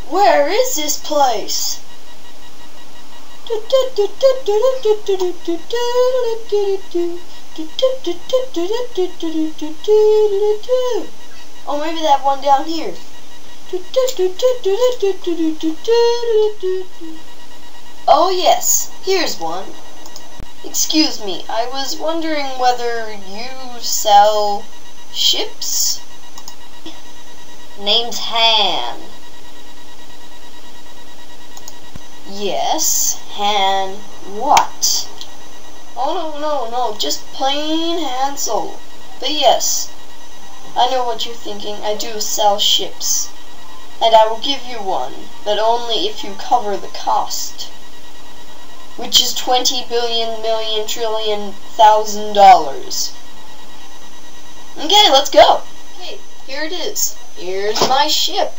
Where is this place? Oh, maybe that one down here. Oh yes, here's one. Excuse me, I was wondering whether you sell ships? Name's Han. Yes, Han what? Oh no, just plain Han Solo. But yes, I know what you're thinking. I do sell ships. And I will give you one, but only if you cover the cost. Which is $20 billion, million, trillion, $1,000. Okay, let's go. Okay, here it is. Here's my ship.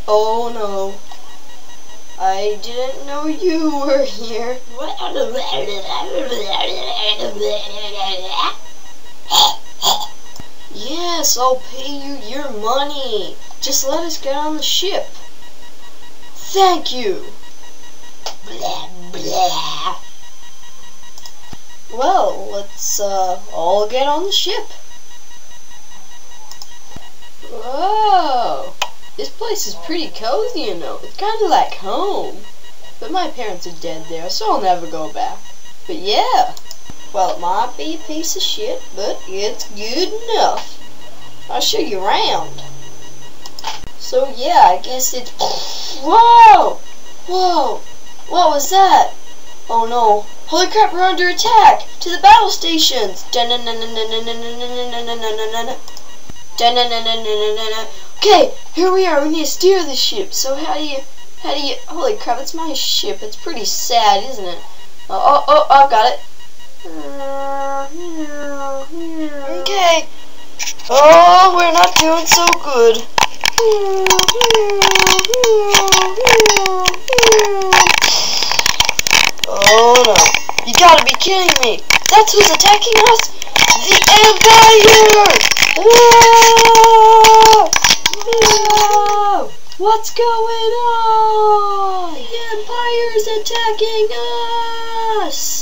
Oh no. I didn't know you were here. Yes, I'll pay you your money. Just let us get on the ship. Thank you. Well, let's all get on the ship. Whoa, this place is pretty cozy, you know. It's kind of like home. But my parents are dead there, so I'll never go back. But yeah, well, it might be a piece of shit, but it's good enough. I'll show you around. So yeah, I guess it's... Whoa! Whoa! What was that? Oh no. Holy crap, we're under attack! To the battle stations! Okay, here we are. We need to steer the ship. So how do you... Holy crap, it's my ship. It's pretty sad, isn't it? Oh, I've got it. Okay. Oh, we're not doing so good. Oh no. You gotta be kidding me. That's who's attacking us? The Empire! Whoa! Whoa! What's going on? The Empire's attacking us!